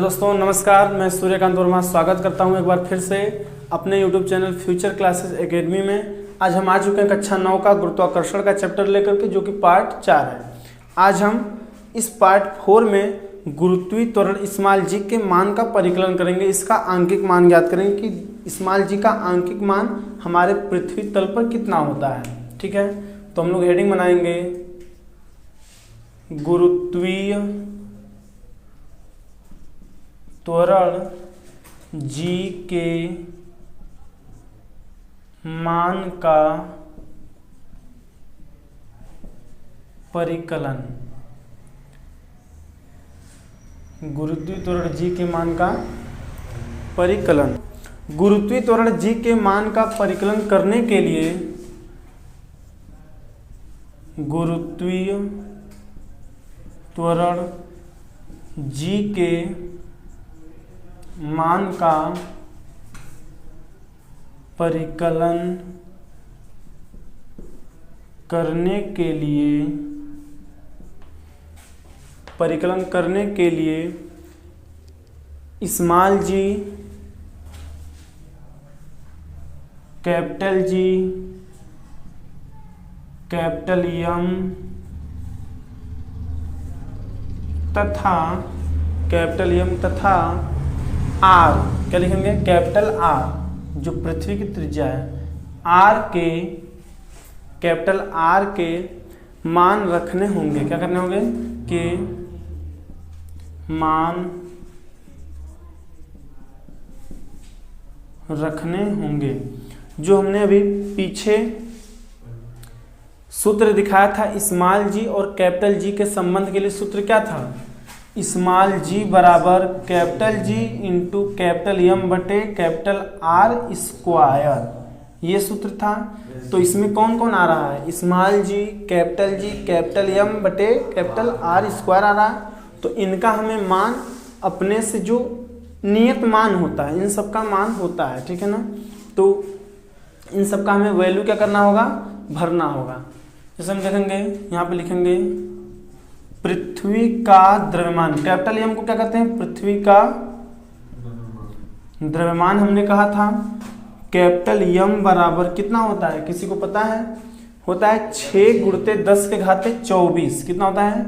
दोस्तों नमस्कार, मैं सूर्यकांत वर्मा स्वागत करता हूं एक बार फिर से अपने YouTube channel future classes academy में। आज हम आ चुके हैं कक्षा 9 का गुरुत्वाकर्षण का चैप्टर लेकर के, जो कि पार्ट 4 है। आज हम इस पार्ट 4 में गुरुत्वीय त्वरण स्मॉल जी के मान का परिकलन करेंगे। इसका आंकिक मान ज्ञात करेंगे कि स्मॉल जी का आंकिक मान हमारे पृथ्वी तल पर कितना होता है। ठीक है, तो हम लोग हेडिंग बनाएंगे गुरुत्वीय त्वरण जी के मान का परिकलन। गुरुत्वीय त्वरण जी के मान का परिकलन। गुरुत्वीय त्वरण जी के मान का परिकलन करने के लिए गुरुत्वीय त्वरण जी के मान का परिकलन करने के लिए स्मॉल जी, कैपिटल जी, कैपिटल एम तथा आर, क्या लिखेंगे, कैपिटल आर जो पृथ्वी की त्रिज्या है, आर के, कैपिटल आर के मान रखने होंगे। क्या करने होंगे कि मान रखने होंगे। जो हमने अभी पीछे सूत्र दिखाया था स्मॉल जी और कैपिटल जी के संबंध के लिए, सूत्र क्या था, स्मॉल जी बराबर capital G into capital M बटे कैपिटल आर स्क्वायर, ये सूत्र था। तो इसमें कौन कौन आ रहा है, स्मॉल जी, कैपिटल एम बटे कैपिटल आर स्क्वायर आ रहा है। तो इनका हमें मान अपने से जो नियत मान होता है, इन सब का मान होता है, ठीक है ना। तो इन सब का हमें वैल्यू क्या करना होगा, भरना होगा। जैसे हम देखेंगे यहाँ पे लिखेंगे पृथ्वी का द्रव्यमान, कैपिटल एम को क्या कहते हैं, पृथ्वी का द्रव्यमान हमने कहा था। कैपिटल एम बराबर कितना होता है, किसी को पता है, होता है 6 गुणित 10 के घाते 24। कितना होता है,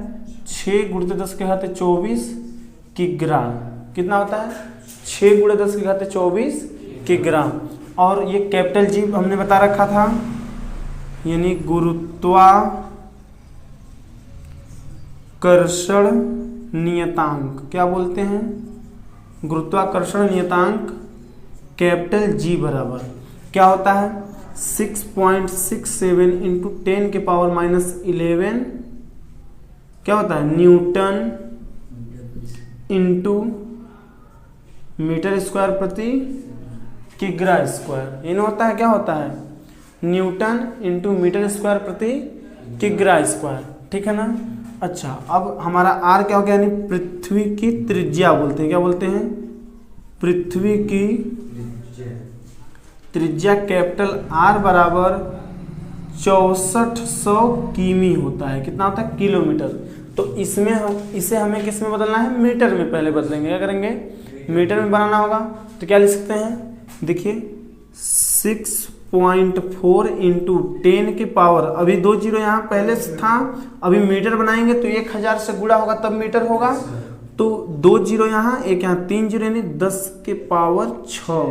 6 गुणित 10 के घाते 24 किग्रा। कितना होता है, 6 गुणित 10 के घाते 24 किग्रा। और ये कैपिटल जी हमने बता रखा था, यानी गुरुत्वाकर्षण नियतांक। क्या बोलते हैं, गुरुत्वाकर्षण नियतांक कैपिटल जी बराबर क्या होता है, 6.67 इंटू 10 के पावर -11 क्या होता है, न्यूटन इंटू मीटर स्क्वायर प्रति किग्रा स्क्वायर। इन होता है, क्या होता है, न्यूटन इंटू मीटर स्क्वायर प्रति किग्रा स्क्वायर। ठीक है ना। अच्छा, अब हमारा आर क्या हो गया, यानी पृथ्वी की त्रिज्या बोलते हैं। क्या बोलते हैं, पृथ्वी की त्रिज्या कैपिटल आर बराबर 6400 किमी होता है। कितना होता है, किलोमीटर। तो इसमें इसे हमें किस में बदलना है, मीटर में पहले बदलेंगे। क्या करेंगे, मीटर में बनाना होगा। तो क्या लिख सकते हैं, देखिए 6.4 इंटू 10 की पावर, अभी 2 जीरो यहाँ पहले से था, अभी मीटर बनाएंगे तो 1000 से गुणा होगा तब मीटर होगा। तो 2 जीरो यहाँ, एक यहाँ 3 जीरो, यानी 10 के पावर 6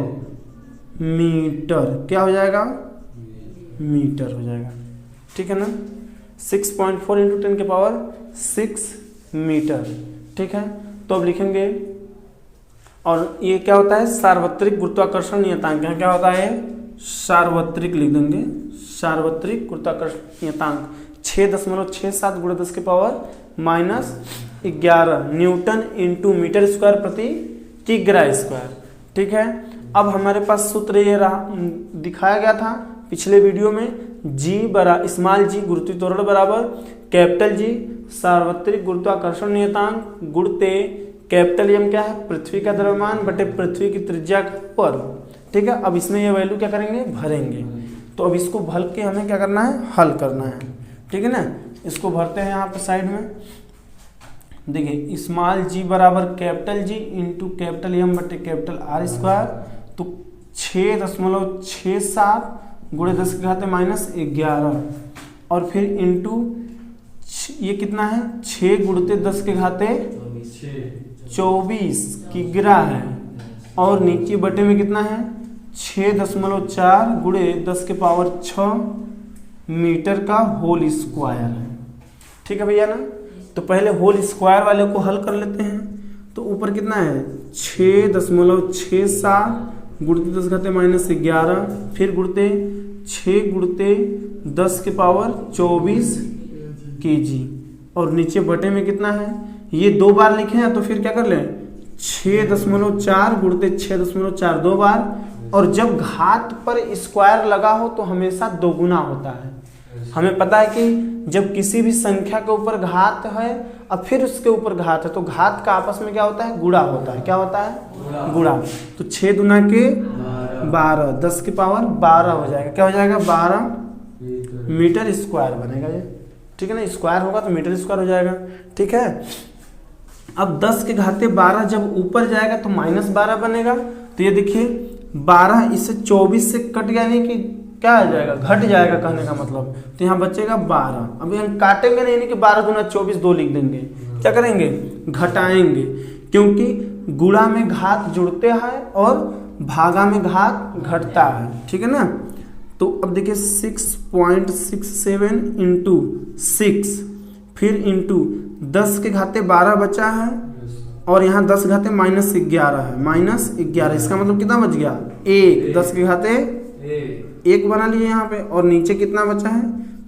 मीटर क्या हो जाएगा, मीटर हो जाएगा। ठीक है ना, 6.4 इंटू 10 के पावर 6 मीटर। ठीक है, तो अब लिखेंगे, और ये क्या होता है, सार्वत्रिक गुरुत्वाकर्षण नियतांक है। क्या होता है, सार्वत्रिक लिख देंगे, सार्वत्रिक गुरुत्वाकर्षण नियतांक 6.67 गुणा 10 के power -11 newton into metre square प्रति किग्रा स्क्वायर। ठीक है, अब हमारे पास सूत्र ये रहा, दिखाया गया था पिछले वीडियो में, जी बराबर स्मॉल जी गुरुत्वीय त्वरण बराबर कैपिटल जी सार्वत्रिक गुरुत्वाकर्षण नियतांक गुणते कैपिटल एम क्या है, पृथ्वी का द्रव्यमान बटे पृथ्वी की त्रिज्या पर। ठीक है, अब इसमें ये वैल्यू क्या करेंगे, भरेंगे। तो अब इसको भर के हमें क्या करना है, हल करना है। ठीक है ना, इसको भरते हैं यहाँ पे साइड में। देखिए स्मॉल जी बराबर capital G into capital M बटे कैपिटल आर स्क्वायर, तो 6.67 गुणे 10 के घाते -11 और फिर इंटू ये कितना है 6 गुणते 10 के घाते 24 की गिरा है और नीचे बटे में कितना है 6.4 गुणे 10 के पावर 6 मीटर का होल स्क्वायर है। ठीक है भैया ना। तो पहले होल स्क्वायर वाले को हल कर लेते हैं। तो ऊपर कितना है 6.67 गुणते 10 घाते -11 फिर गुणते 6 गुणते 10 के पावर 24 kg और नीचे बटे में कितना है, ये 2 बार लिखे हैं तो फिर क्या कर लें 6.4 गुणते 6.4 2 बार, और जब घात पर स्क्वायर लगा हो तो हमेशा दोगुना होता है। हमें पता है कि जब किसी भी संख्या के ऊपर घात है और फिर उसके ऊपर घात है तो घात का आपस में क्या होता है गुणा होता है। क्या होता है गुणा। तो 6 दूना के 12 10 की पावर 12 हो जाएगा। क्या हो जाएगा 12 मीटर स्क्वायर बनेगा ये। ठीक है ना, स्क्वायर होगा तो मीटर स्क्वायर हो जाएगा। ठीक है, अब 10 के घाते 12 जब ऊपर जाएगा तो -12 बनेगा। तो ये देखिए 12 इससे 24 से कट गया, नहीं कि क्या आ जाएगा घट जाएगा कहने का मतलब। तो यहाँ बचेगा 12। अब हम काटेंगे नहीं कि 12 गुना 24 2 लिख देंगे, क्या करेंगे घटाएंगे, क्योंकि गुणा में घात जुड़ते हैं और भागा में घात घटता है। ठीक है ना। तो अब देखिए 6.67 इंटू 6 फिर इंटू 10 के घाते 12 बचा है और यहाँ 10 घाते -11 है, -11 इसका मतलब कितना बच गया 1, 10 के घाते 1 बना लिए यहाँ पे, और नीचे कितना बचा है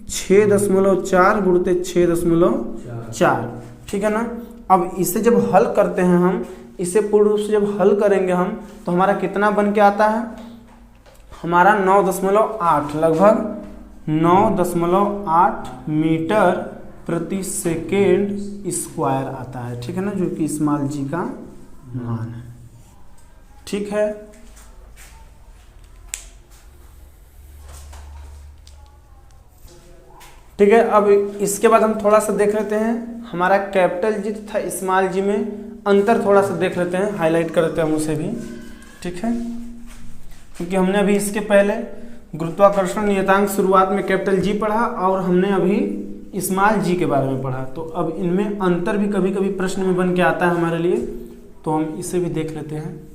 6.4 गुणते 6.4। ठीक है ना। अब इसे जब हल करते हैं हम, इसे पूर्ण रूप से जब हल करेंगे हम तो हमारा कितना बन के आता है, हमारा 9.8 लगभग 9.8 मीटर प्रति सेकेंड स्क्वायर आता है। ठीक है ना, जो कि स्मॉल जी का मान है। ठीक है, ठीक है। अब इसके बाद हम थोड़ा सा देख लेते हैं हमारा कैपिटल जी तथा स्मॉल जी में अंतर थोड़ा सा देख लेते हैं, हाईलाइट कर लेते हैं हम उसे भी। ठीक है, क्योंकि हमने अभी इसके पहले गुरुत्वाकर्षण नियतांक शुरुआत में कैपिटल जी पढ़ा और हमने अभी स्मॉल जी के बारे में पढ़ा। तो अब इनमें अंतर भी कभी कभी प्रश्न में बन के आता है हमारे लिए, तो हम इसे भी देख लेते हैं।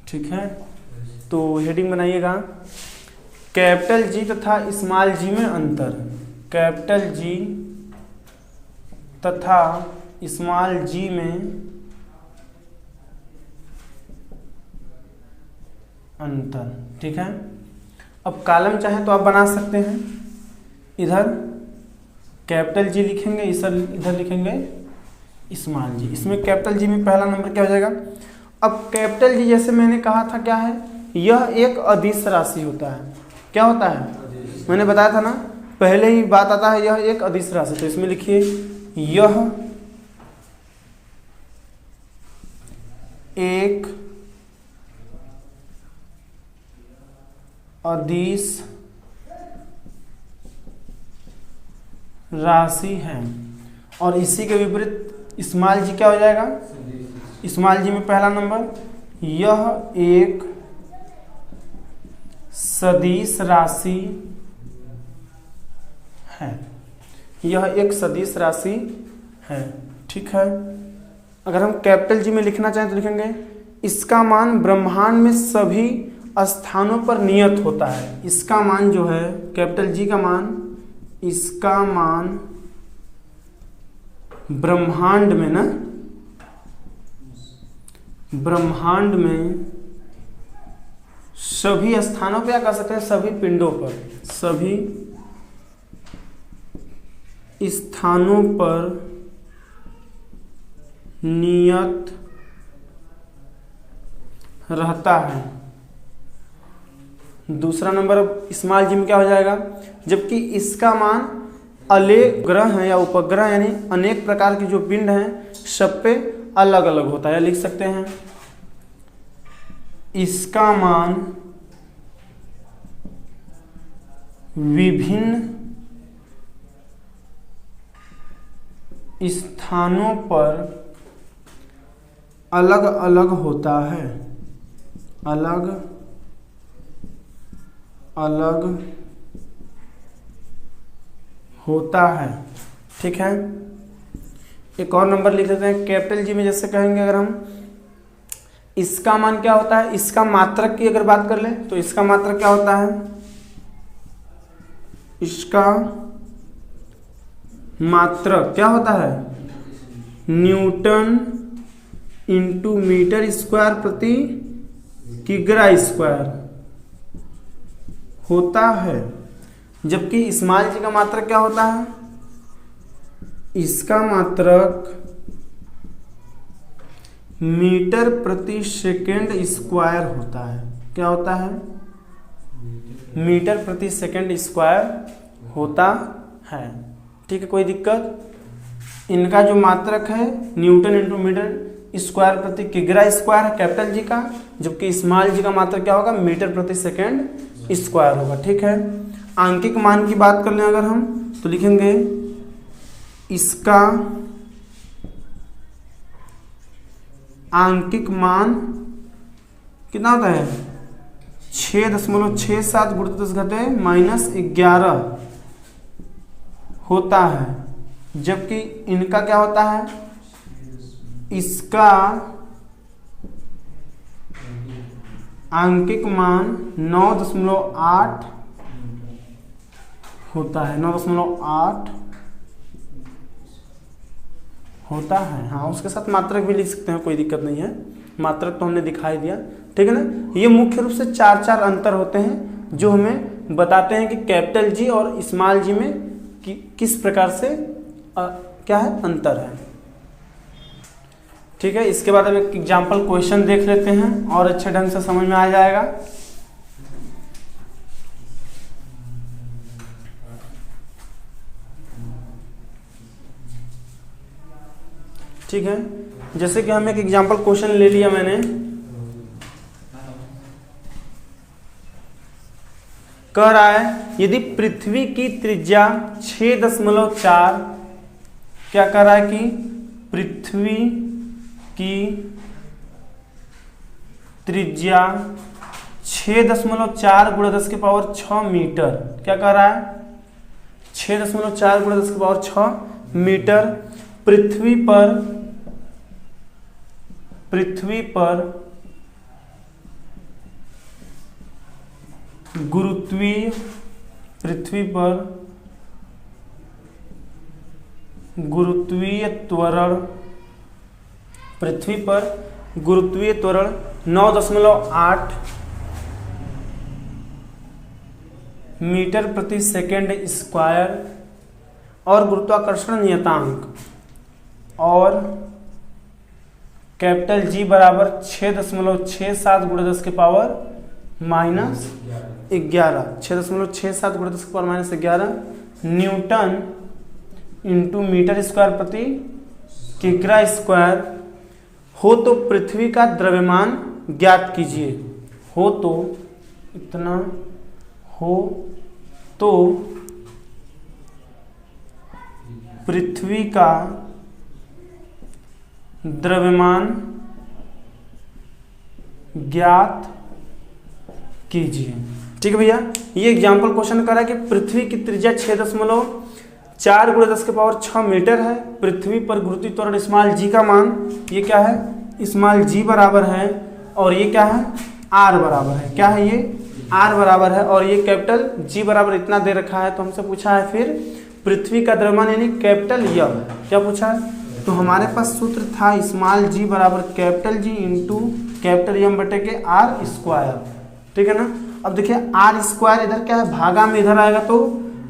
ठीक है, तो हेडिंग बनाइएगा कैपिटल जी तथा स्मॉल जी में अंतर। कैपिटल जी तथा स्मॉल जी में अंतर। ठीक है, अब कॉलम चाहे तो आप बना सकते हैं, इधर कैपिटल जी लिखेंगे, इधर लिखेंगे स्मॉल जी। इसमें कैपिटल जी में पहला नंबर क्या हो जाएगा। अब कैपिटल जी जैसे मैंने कहा था क्या है, यह एक अदिश राशि होता है। क्या होता है, मैंने बताया था ना पहले ही बात आता है, यह एक अदिश राशि। तो इसमें लिखिए यह एक अदिश राशि है। और इसी के विपरीत स्मॉल जी क्या हो जाएगा, स्मॉल जी में पहला नंबर यह एक सदिश राशि है। यह एक सदिश राशि है। ठीक है, अगर हम कैपिटल जी में लिखना चाहें तो लिखेंगे इसका मान ब्रह्मांड में सभी स्थानों पर नियत होता है। इसका मान जो है कैपिटल जी का मान, इसका मान ब्रह्मांड में ना, ब्रह्मांड में सभी स्थानों पे, क्या कह सकते हैं सभी पिंडों पर, सभी स्थानों पर नियत रहता है। दूसरा नंबर स्मॉल जी में क्या हो जाएगा, जबकि इसका मान अलेख ग्रह हैं या उपग्रह यानी अनेक प्रकार के जो पिंड हैं सब पे अलग अलग होता है। लिख सकते हैं इसका मान विभिन्न स्थानों पर अलग अलग होता है, अलग अलग होता है। ठीक है, एक और नंबर लिख लेते हैं कैपिटल जी में। जैसे कहेंगे अगर हम इसका मान क्या होता है, इसका मात्रक की अगर बात कर लें तो इसका मात्रक क्या होता है, इसका मात्रक क्या होता है, न्यूटन इंटू मीटर स्क्वायर प्रति किग्रा स्क्वायर होता है। जबकि स्मॉल जी का मात्रक क्या होता है, इसका मात्रक मीटर प्रति सेकेंड स्क्वायर होता है। क्या होता है, मीटर प्रति सेकेंड स्क्वायर होता है। ठीक है, कोई दिक्कत। इनका जो मात्रक है न्यूटन इंटू मीटर स्क्वायर प्रति किग्रा स्क्वायर है कैपिटल जी का, जबकि स्मॉल जी का मात्रक क्या होगा, मीटर प्रति सेकेंड स्क्वायर होगा। ठीक है, आंकिक मान की बात कर लें अगर हम तो लिखेंगे इसका आंकिक मान कितना होता है, 6.67 गुणित 10 घटे -11 होता है। जबकि इनका क्या होता है, इसका आंकिक मान 9.8 होता है, 9.8 होता है। हाँ, उसके साथ मात्रक भी लिख सकते हैं, कोई दिक्कत नहीं है, मात्रक तो हमने दिखाई दिया। ठीक है ना, ये मुख्य रूप से 4 अंतर होते हैं जो हमें बताते हैं कि कैपिटल जी और स्मॉल जी में किस प्रकार से क्या है, अंतर है। ठीक है, इसके बाद अब एक एग्जाम्पल क्वेश्चन देख लेते हैं और अच्छे ढंग से समझ में आ जाएगा। ठीक है, जैसे कि हम एक एग्जाम्पल क्वेश्चन ले लिया मैंने। कह रहा है यदि पृथ्वी की त्रिज्या 6.4, क्या कह रहा है कि पृथ्वी की त्रिज्या 6.4 गुणा 10 के पावर 6 मीटर, क्या कह रहा है, 6.4 गुणा 10 के पावर 6 मीटर पृथ्वी पर गुरुत्वीय त्वरण 9.8 मीटर प्रति सेकेंड स्क्वायर और गुरुत्वाकर्षण नियतांक और कैपिटल जी बराबर 6.67 गुणा 10 के पावर -11, 6.67 गुणा 10 के power -11 newton into metre square प्रति किग्रा स्क्वायर हो तो पृथ्वी का द्रव्यमान ज्ञात कीजिए। हो तो इतना हो तो पृथ्वी का द्रव्यमान ज्ञात कीजिए। ठीक है भैया, ये एग्जाम्पल क्वेश्चन कर रहा है कि पृथ्वी की त्रिज्या 6.4 गुणा 10 के पावर 6 मीटर है। पृथ्वी पर गुरुत्वीय त्वरण स्मॉल जी का मान ये क्या है, स्मॉल जी बराबर है, और ये क्या है, आर बराबर है। क्या है ये, आर बराबर है, और ये कैपिटल जी बराबर इतना दे रखा है। तो हमसे पूछा है फिर पृथ्वी का द्रव्यमान यानी कैपिटल यम, क्या पूछा है, तो हमारे पास सूत्र था स्मॉल जी बराबर capital G into capital M बटे के आर स्क्वायर। ठीक है ना, अब देखिए आर स्क्वायर इधर क्या है, भागा में इधर आएगा तो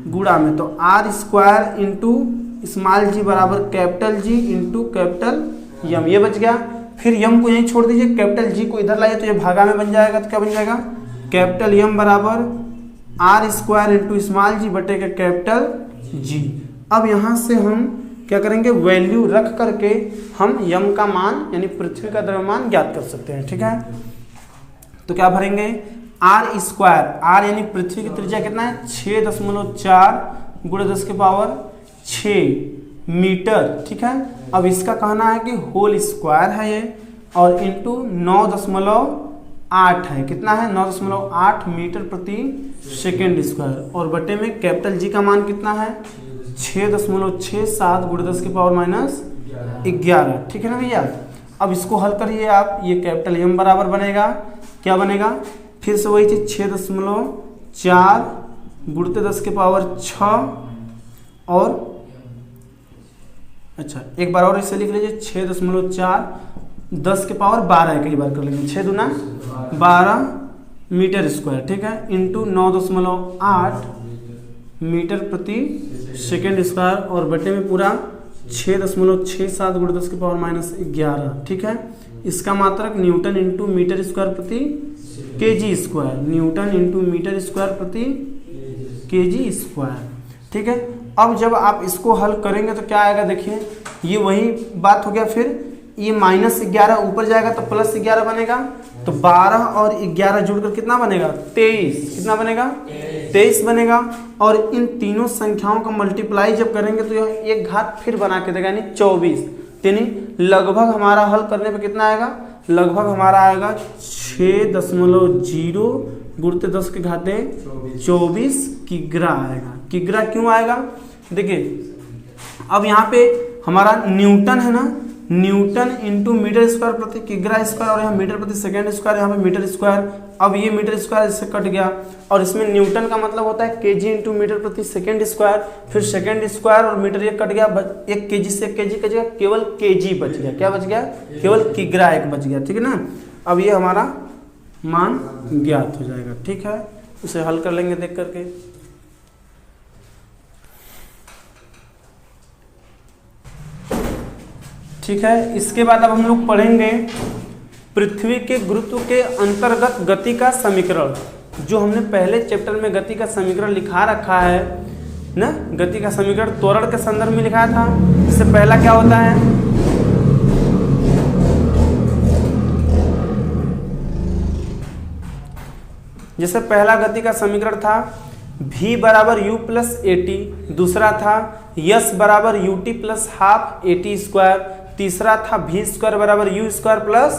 गुणा में, तो are square into small G बराबर capital G into capital M, ये बच गया। फिर यम को यहीं छोड़ दीजिए, कैपिटल जी को इधर लाइए तो ये भागा में बन जाएगा, तो क्या बन जाएगा, कैपिटल यम बराबर आर स्क्वायर इंटू स्मॉल जी बटे के कैपिटल जी। अब यहाँ से हम क्या करेंगे, वैल्यू रख करके हम यम का मान यानी पृथ्वी का द्रव्यमान ज्ञात कर सकते हैं। ठीक है, तो क्या भरेंगे, आर स्क्वायर, आर यानी पृथ्वी की त्रिज्या कितना है 6.4 गुणा 10 के पावर 6 मीटर, ठीक है। अब इसका कहना है कि होल स्क्वायर है ये, और इंटू 9.8 है, कितना है 9.8 मीटर प्रति सेकेंड स्क्वायर, और बटे में कैपिटल जी का मान कितना है 6.67 × 10 की पावर माइनस 11, ठीक है ना भैया। अब इसको हल करिए आप, ये कैपिटल एम बराबर बनेगा, क्या बनेगा, फिर से वही चीज 6.4 × 10 की पावर 6, और अच्छा एक बार और इसे लिख लीजिए 6.4 10 के पावर 12 कई बार कर लेंगे, 6 दूना 12 मीटर स्क्वायर, ठीक है, इंटू 9.8 मीटर प्रति सेकेंड स्क्वायर, और बटे में पूरा 6.67 × 10 की पावर माइनस 11, ठीक है। इसका मात्रक न्यूटन इंटू मीटर स्क्वायर प्रति kg square, newton into metre square प्रति केजी स्क्वायर, ठीक है। अब जब आप इसको हल करेंगे तो क्या आएगा, देखिए ये वही बात हो गया, फिर ये -11 ऊपर जाएगा तो +11 बनेगा, तो 12 और 11 जुड़कर कितना बनेगा 23, कितना बनेगा 23 बनेगा, और इन तीनों संख्याओं का मल्टीप्लाई जब करेंगे तो यह एक घात फिर बना के देगा, यानी 24, यानी लगभग हमारा हल करने पे कितना आएगा, लगभग हमारा आएगा 6.0 × 10 की घाते 24 किग्रा आएगा। किग्रा क्यों आएगा, देखिए अब यहाँ पे हमारा न्यूटन है ना, न्यूटन इंटू मीटर स्क्वायर प्रति किग्रा स्क्वायर, और यहाँ मीटर प्रति सेकेंड स्क्वायर, यहाँ पे मीटर स्क्वायर, अब ये मीटर स्क्वायर इससे कट गया, और इसमें न्यूटन का मतलब होता है केजी इंटू मीटर प्रति सेकेंड स्क्वायर, फिर सेकेंड स्क्वायर और मीटर ये कट गया, एक केजी से 1 केजी कट गया, केवल केजी बच गया, क्या बच गया, केवल किग्रा 1 बच गया, ठीक है ना। अब ये हमारा मान ज्ञात हो जाएगा, ठीक है, उसे हल कर लेंगे देख करके। ठीक है, इसके बाद अब हम लोग पढ़ेंगे पृथ्वी के गुरुत्व के अंतर्गत गति का समीकरण, जो हमने पहले चैप्टर में गति का समीकरण लिखा रखा है ना, गति का समीकरण त्वरण के संदर्भ में लिखा था। इससे पहला क्या होता है, जैसे पहला गति का समीकरण था v बराबर u प्लस AT, दूसरा था s बराबर ut plus half AT square, तीसरा था v स्क्वायर बराबर u स्क्वायर प्लस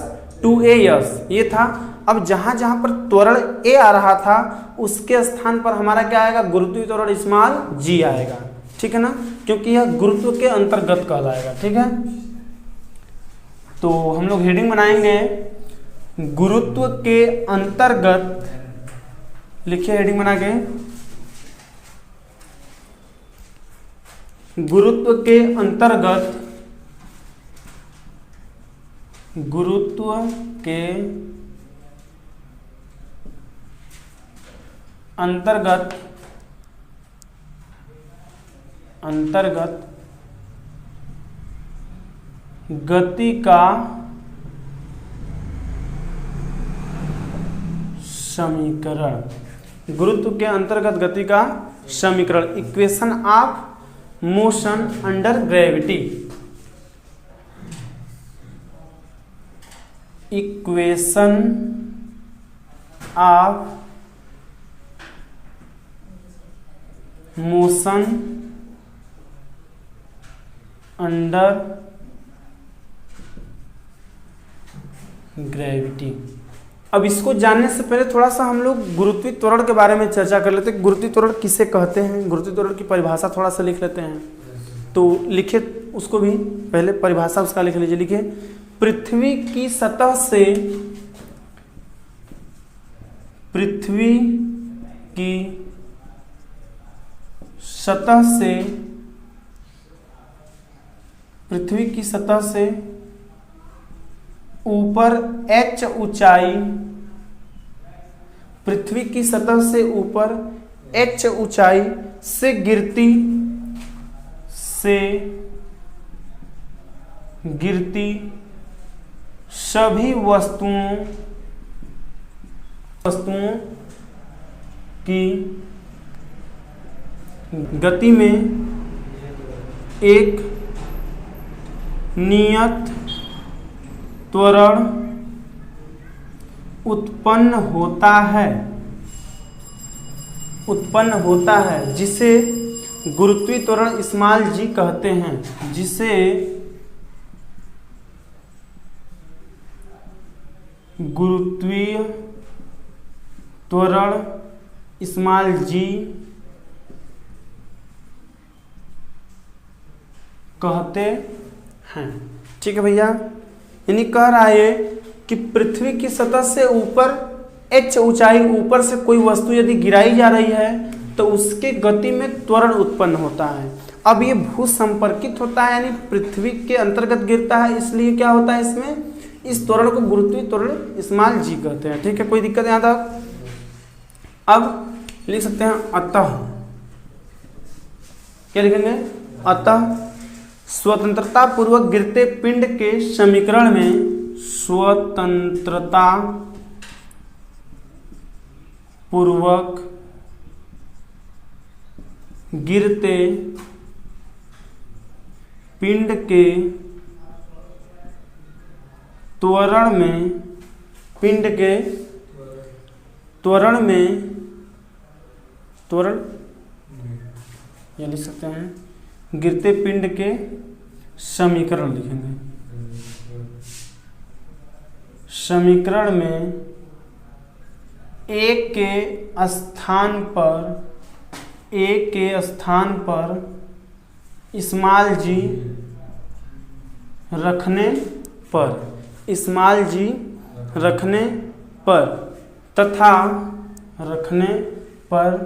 2as, ये था। अब जहां जहां पर त्वरण a आ रहा था उसके स्थान पर हमारा क्या आएगा, गुरुत्वीय त्वरण स्मॉल g आएगा, ठीक है ना, क्योंकि यह गुरुत्व के अंतर्गत कहलाएगा, ठीक है। तो हम लोग हेडिंग बनाएंगे गुरुत्व के अंतर्गत, लिखिए हेडिंग बना के, गुरुत्व के अंतर्गत, गुरुत्व के अंतर्गत, अंतर्गत गति का समीकरण, गुरुत्व के अंतर्गत गति का समीकरण, equation of motion under gravity, equation of motion under gravity. अब इसको जानने से पहले थोड़ा सा हम लोग गुरुत्वीय त्वरण के बारे में चर्चा कर लेते हैं। गुरुत्वीय त्वरण किसे कहते हैं, गुरुत्वीय त्वरण की परिभाषा थोड़ा सा लिख लेते हैं। तो लिखे उसको भी, पहले परिभाषा उसका लिख लीजिए, लिखे पृथ्वी की सतह से, पृथ्वी की सतह से, पृथ्वी की सतह से ऊपर h ऊंचाई, पृथ्वी की सतह से ऊपर h ऊंचाई से गिरती सभी वस्तुओं की गति में एक नियत त्वरण उत्पन्न होता है, जिसे गुरुत्वीय त्वरण स्मॉल जी कहते हैं, जिसे गुरुत्वीय त्वरण स्मॉल जी कहते हैं। ठीक है भैया, यानी कह रहा है कि पृथ्वी की सतह से ऊपर h ऊंचाई ऊपर से कोई वस्तु यदि गिराई जा रही है तो उसके गति में त्वरण उत्पन्न होता है। अब ये भू संपर्कित होता है, यानी पृथ्वी के अंतर्गत गिरता है, इसलिए क्या होता है इसमें, इस त्वरण को गुरुत्वीय त्वरण स्मॉल जी कहते हैं। ठीक है, कोई दिक्कत यहाँ तक। अब लिख सकते हैं अतः, क्या लिखेंगे, अतः स्वतंत्रता पूर्वक गिरते पिंड के समीकरण में स्वतंत्रता पूर्वक गिरते पिंड के त्वरण में, पिंड के त्वरण में, त्वरण ये लिख सकते हैं, गिरते पिंड के समीकरण लिखेंगे, समीकरण में एक के स्थान पर, एक के स्थान पर स्मॉल जी रखने पर, स्मॉल जी रखने पर तथा रखने पर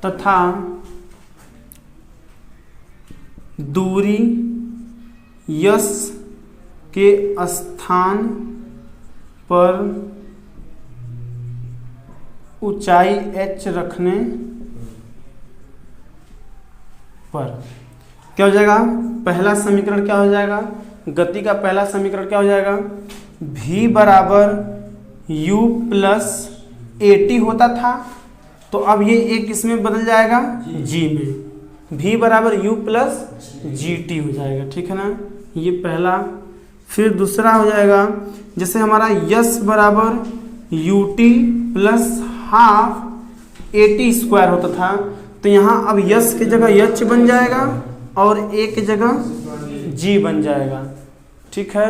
तथा दूरी यस के स्थान पर ऊंचाई h रखने पर क्या हो जाएगा, पहला समीकरण क्या हो जाएगा, गति का पहला समीकरण क्या हो जाएगा, v बराबर u प्लस AT होता था, तो अब ये एक इसमें बदल जाएगा g में, v बराबर u प्लस GT हो जाएगा। ठीक है ना, ये पहला। फिर दूसरा हो जाएगा, जैसे हमारा यस बराबर UT plus half AT square होता था, तो यहाँ अब यस की जगह h बन जाएगा और a की जगह g बन जाएगा। ठीक है,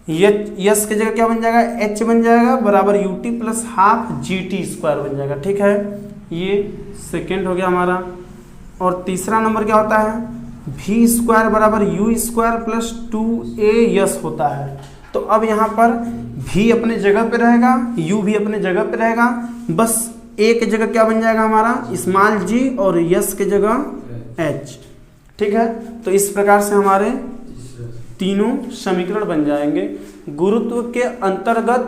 यस की जगह क्या बन जाएगा, h बन जाएगा बराबर UT plus half GT square बन जाएगा। ठीक है, ये सेकेंड हो गया हमारा। और तीसरा नंबर क्या होता है, v स्क्वायर बराबर u स्क्वायर प्लस 2a होता है। तो अब यहाँ पर v अपने जगह पे रहेगा, u भी अपने जगह पे रहेगा, बस a की जगह क्या बन जाएगा हमारा स्मॉल g और यस की जगह h। ठीक है, तो इस प्रकार से हमारे तीनों समीकरण बन जाएंगे। गुरुत्व के अंतर्गत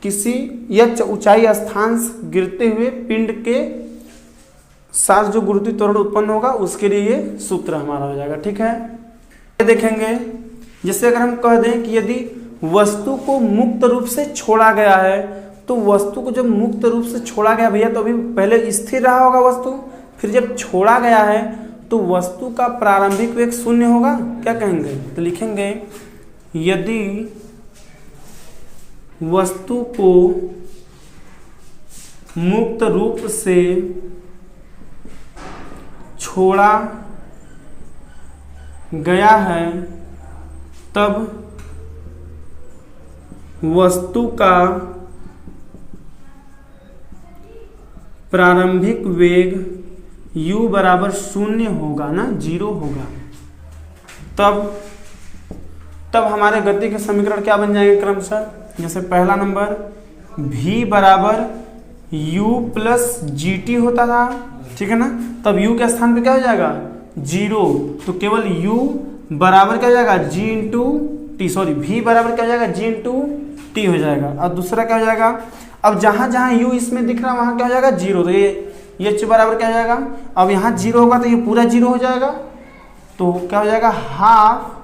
किसी h ऊंचाई स्थान से गिरते हुए पिंड के साथ जो गुरुत्वीय त्वरण उत्पन्न होगा उसके लिए ये सूत्र हमारा हो जाएगा। ठीक है, देखेंगे जैसे अगर हम कह दें कि यदि वस्तु को मुक्त रूप से छोड़ा गया है, तो वस्तु को जब मुक्त रूप से छोड़ा गया भैया, तो अभी पहले स्थिर रहा होगा वस्तु, फिर जब छोड़ा गया है तो वस्तु का प्रारंभिक वेग शून्य होगा। क्या कहेंगे, तो लिखेंगे यदि वस्तु को मुक्त रूप से छोड़ा गया है तब वस्तु का प्रारंभिक वेग u बराबर शून्य होगा ना, 0 होगा। तब हमारे गति के समीकरण क्या बन जाएंगे क्रमशः, जैसे पहला नंबर v बराबर u प्लस GT होता था। ठीक है ना, तब u के स्थान पे क्या हो जाएगा 0, तो केवल u बराबर क्या हो जाएगा g into T, sorry v बराबर क्या हो जाएगा g इंटू टी हो जाएगा। और दूसरा क्या हो जाएगा, अब जहां जहां u इसमें दिख रहा है वहां क्या हो जाएगा 0, तो ये h बराबर क्या हो जाएगा, अब यहाँ 0 होगा तो ये पूरा 0 हो जाएगा, तो क्या हो जाएगा हाफ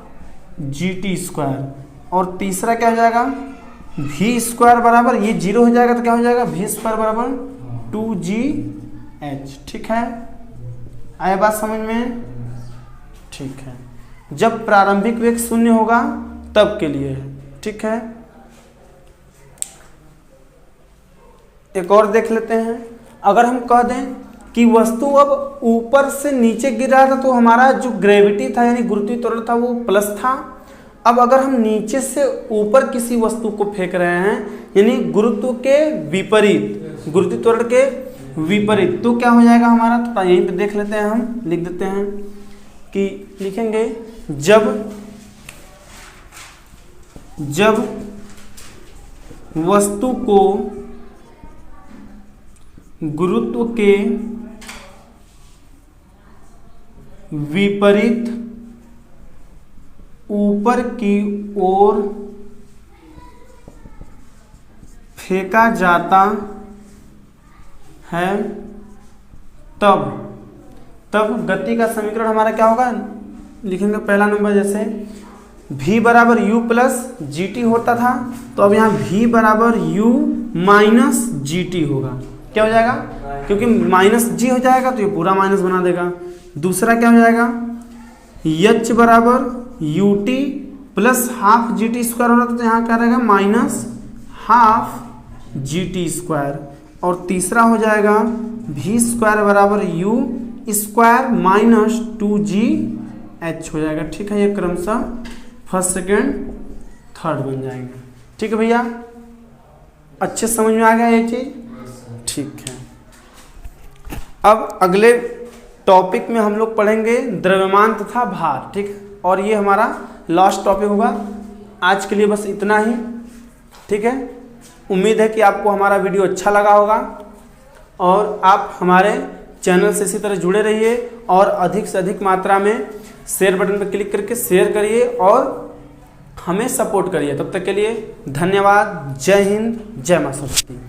GT स्क्वायर। और तीसरा क्या हो जाएगा v स्क्वायर बराबर ये 0 हो जाएगा, तो क्या हो जाएगा v स्क्वायर बराबर 2GH। ठीक है, आए बात समझ में। ठीक है, जब प्रारंभिक वेग शून्य होगा तब के लिए है। ठीक है, एक और देख लेते हैं। अगर हम कह दें कि वस्तु अब ऊपर से नीचे गिर रहा था तो हमारा जो ग्रेविटी था यानी गुरुत्वीय त्वरण था वो प्लस था। अब अगर हम नीचे से ऊपर किसी वस्तु को फेंक रहे हैं यानी गुरुत्व के विपरीत, गुरुत्वीय त्वरण के विपरीत, तो क्या हो जाएगा हमारा, थोड़ा यहीं पे देख लेते हैं, हम लिख देते हैं कि लिखेंगे जब वस्तु को गुरुत्व के विपरीत ऊपर की ओर फेंका जाता है तब गति का समीकरण हमारा क्या होगा, लिखेंगे पहला नंबर जैसे v बराबर u प्लस जी टी होता था तो अब यहाँ v बराबर u माइनस जी टी होगा। क्या हो जाएगा, क्योंकि माइनस जी हो जाएगा तो ये पूरा माइनस बना देगा। दूसरा क्या हो जाएगा, h बराबर U T plus half G T square हो रहा था तो यहाँ क्या रहेगा minus half G T square. और तीसरा हो जाएगा v स्क्वायर बराबर u स्क्वायर माइनस 2gh हो जाएगा। ठीक है, ये क्रमशः फर्स्ट सेकेंड थर्ड बन जाएंगे। ठीक है भैया, अच्छे समझ में आ गया ये चीज। ठीक है, अब अगले टॉपिक में हम लोग पढ़ेंगे द्रव्यमान तथा भार। ठीक, और ये हमारा लास्ट टॉपिक होगा। आज के लिए बस इतना ही। ठीक है, उम्मीद है कि आपको हमारा वीडियो अच्छा लगा होगा और आप हमारे चैनल से इसी तरह जुड़े रहिए और अधिक से अधिक मात्रा में शेयर बटन पर क्लिक करके शेयर करिए और हमें सपोर्ट करिए। तब तक के लिए धन्यवाद। जय हिंद, जय मां सरस्वती।